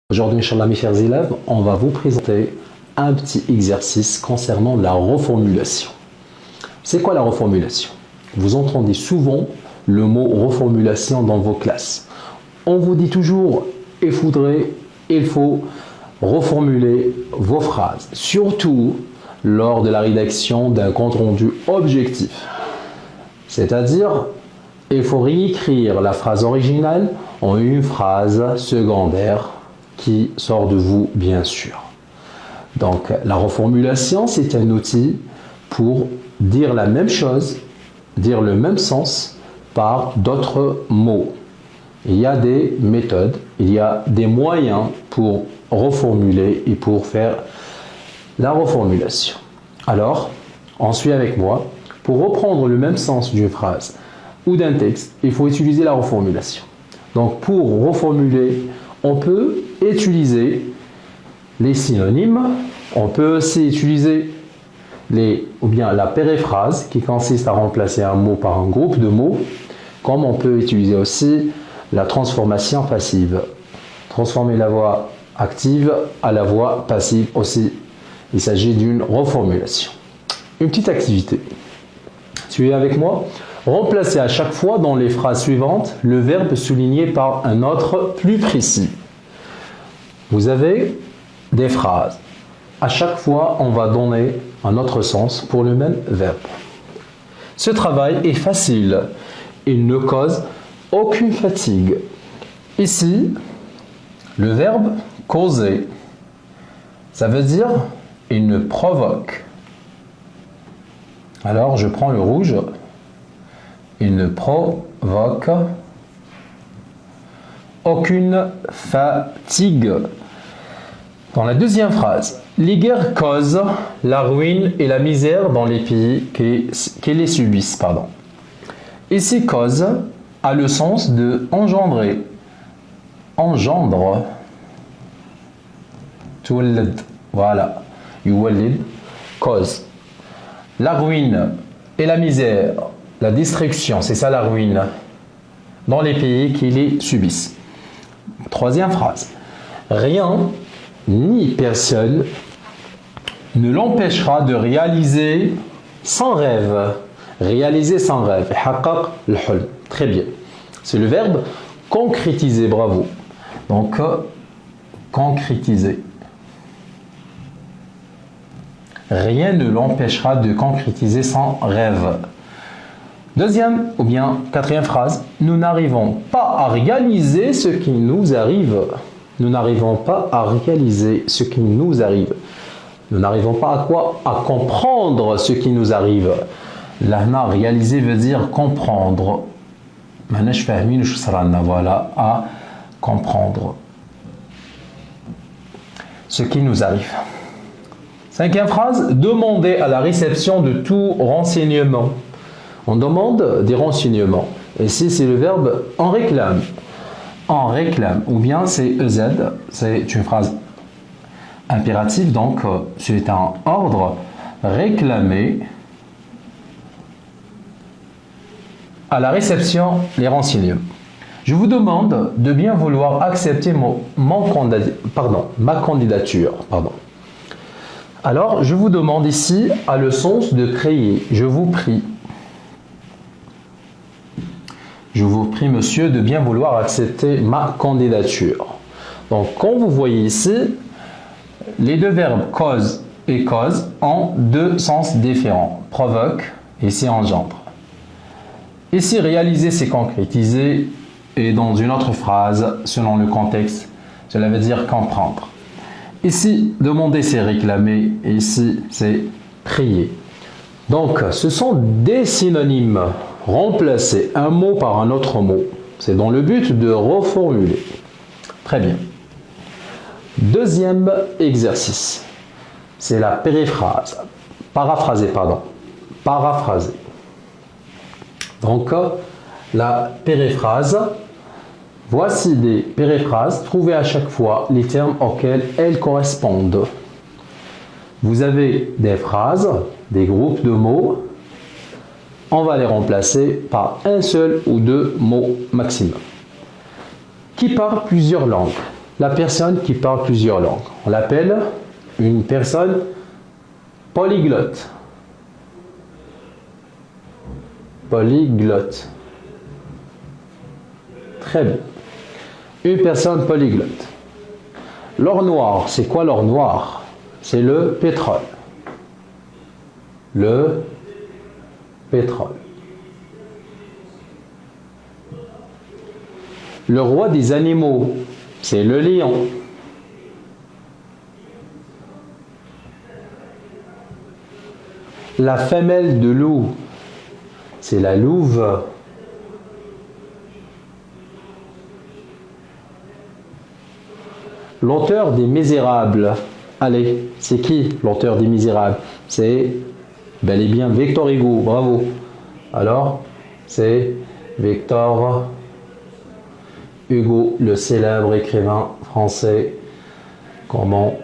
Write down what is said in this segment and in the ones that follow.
Aujourd'hui, Inch'Allah, mes chers élèves, on va vous présenter un petit exercice concernant la reformulation. C'est quoi la reformulation? Vous entendez souvent le mot reformulation dans vos classes. On vous dit toujours, il faut reformuler vos phrases, surtout lors de la rédaction d'un compte-rendu objectif. C'est-à-dire, il faut réécrire la phrase originale en une phrase secondaire qui sort de vous, bien sûr. Donc, la reformulation, c'est un outil pour dire la même chose, dire le même sens par d'autres mots. Il y a des méthodes, il y a des moyens pour reformuler et pour faire la reformulation. Alors, on suit avec moi. Pour reprendre le même sens d'une phrase ou d'un texte, il faut utiliser la reformulation. Donc, pour reformuler, on peut utiliser les synonymes, on peut aussi utiliser la périphrase qui consiste à remplacer un mot par un groupe de mots, comme on peut utiliser aussi la transformation passive. Transformer la voix active à la voix passive aussi. Il s'agit d'une reformulation. Une petite activité. Suivez avec moi. Remplacez à chaque fois dans les phrases suivantes le verbe souligné par un autre plus précis. Vous avez des phrases. À chaque fois, on va donner un autre sens pour le même verbe. Ce travail est facile. Il ne cause aucune fatigue. Ici, le verbe causer, ça veut dire il ne provoque. Alors, je prends le rouge. Il ne provoque aucune fatigue. Dans la deuxième phrase, les guerres causent la ruine et la misère dans les pays qui les subissent. Ici, cause a le sens de engendrer, engendre. Tuwallad, voilà, yuwallid, cause. La ruine et la misère, la destruction, c'est ça la ruine, dans les pays qui les subissent. Troisième phrase. Rien ni personne ne l'empêchera de réaliser son rêve. Réaliser son rêve. Très bien. C'est le verbe concrétiser. Bravo. Donc, concrétiser. Rien ne l'empêchera de concrétiser son rêve. Deuxième ou bien quatrième phrase, nous n'arrivons pas à réaliser ce qui nous arrive. Nous n'arrivons pas à réaliser ce qui nous arrive. Nous n'arrivons pas à quoi? À comprendre ce qui nous arrive. Là, réaliser veut dire comprendre. Voilà, à comprendre ce qui nous arrive. Cinquième phrase, demander à la réception de tout renseignement. On demande des renseignements. Ici, c'est le verbe en réclame. En réclame. Ou bien c'est EZ. C'est une phrase impérative. Donc, c'est un ordre. Réclamer à la réception les renseignements. Je vous demande de bien vouloir accepter ma candidature. Alors, je vous demande ici a le sens de prier. Je vous prie. Je vous prie, monsieur, de bien vouloir accepter ma candidature. Donc, comme vous voyez ici, les deux verbes cause et cause ont deux sens différents. Provoque, ici engendre. Ici, réaliser, c'est concrétiser. Et dans une autre phrase, selon le contexte, cela veut dire comprendre. Ici, demander, c'est réclamer. Et ici, c'est prier. Donc, ce sont des synonymes. Remplacer un mot par un autre mot. C'est dans le but de reformuler. Très bien. Deuxième exercice. C'est la périphrase. Paraphraser. Donc, la périphrase. Voici des périphrases. Trouvez à chaque fois les termes auxquels elles correspondent. Vous avez des phrases, des groupes de mots. On va les remplacer par un seul ou deux mots maximum. Qui parle plusieurs langues. La personne qui parle plusieurs langues, on l'appelle une personne polyglotte. Polyglotte. Très bien. Une personne polyglotte. L'or noir, c'est quoi l'or noir? C'est le pétrole. Le pétrole. Le roi des animaux, c'est le lion. La femelle de loup, c'est la louve. L'auteur des Misérables, allez, c'est qui l'auteur des Misérables? C'est bel et bien Victor Hugo, bravo. Alors, c'est Victor Hugo, le célèbre écrivain français. On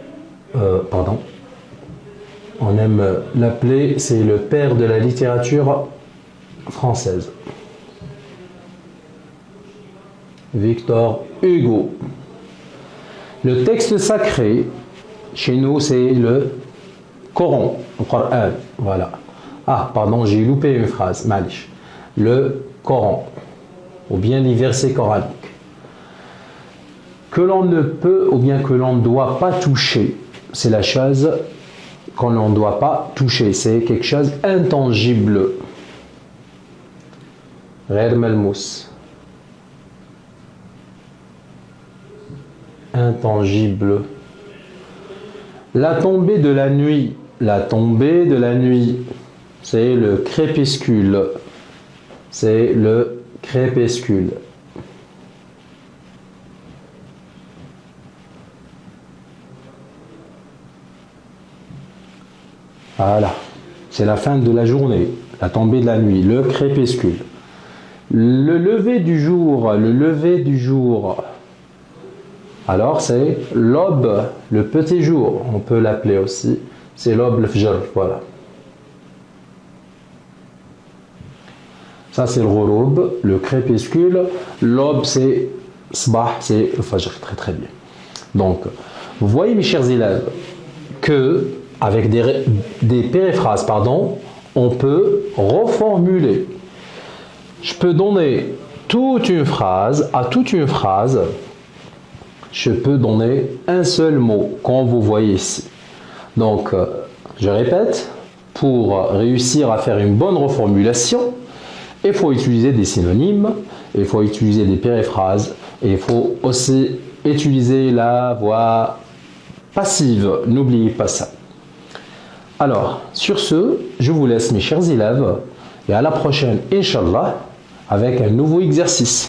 aime l'appeler, c'est le père de la littérature française. Victor Hugo. Le texte sacré, chez nous, c'est le Coran, le Coran, voilà. Ah, pardon, j'ai loupé une phrase, malish. Le Coran, ou bien les versets coraniques. Que l'on ne peut, ou bien que l'on ne doit pas toucher, c'est la chose qu'on ne doit pas toucher, c'est quelque chose intangible. غير ملموس. Intangible. La tombée de la nuit. La tombée de la nuit. C'est le crépuscule. C'est le crépuscule. Voilà. C'est la fin de la journée. La tombée de la nuit. Le crépuscule. Le lever du jour. Le lever du jour. Alors c'est l'aube, le petit jour, on peut l'appeler aussi, c'est l'aube, le fajr, voilà. Ça c'est le ghoroub, le crépuscule, l'aube c'est sabah, c'est le fajr, très très bien. Donc, vous voyez mes chers élèves, que avec des périphrases, on peut reformuler. Je peux donner toute une phrase, à toute une phrase, je peux donner un seul mot, comme vous voyez ici. Donc, je répète, pour réussir à faire une bonne reformulation, il faut utiliser des synonymes, il faut utiliser des périphrases, et il faut aussi utiliser la voix passive. N'oubliez pas ça. Alors, sur ce, je vous laisse mes chers élèves, et à la prochaine, Inch'Allah, avec un nouveau exercice.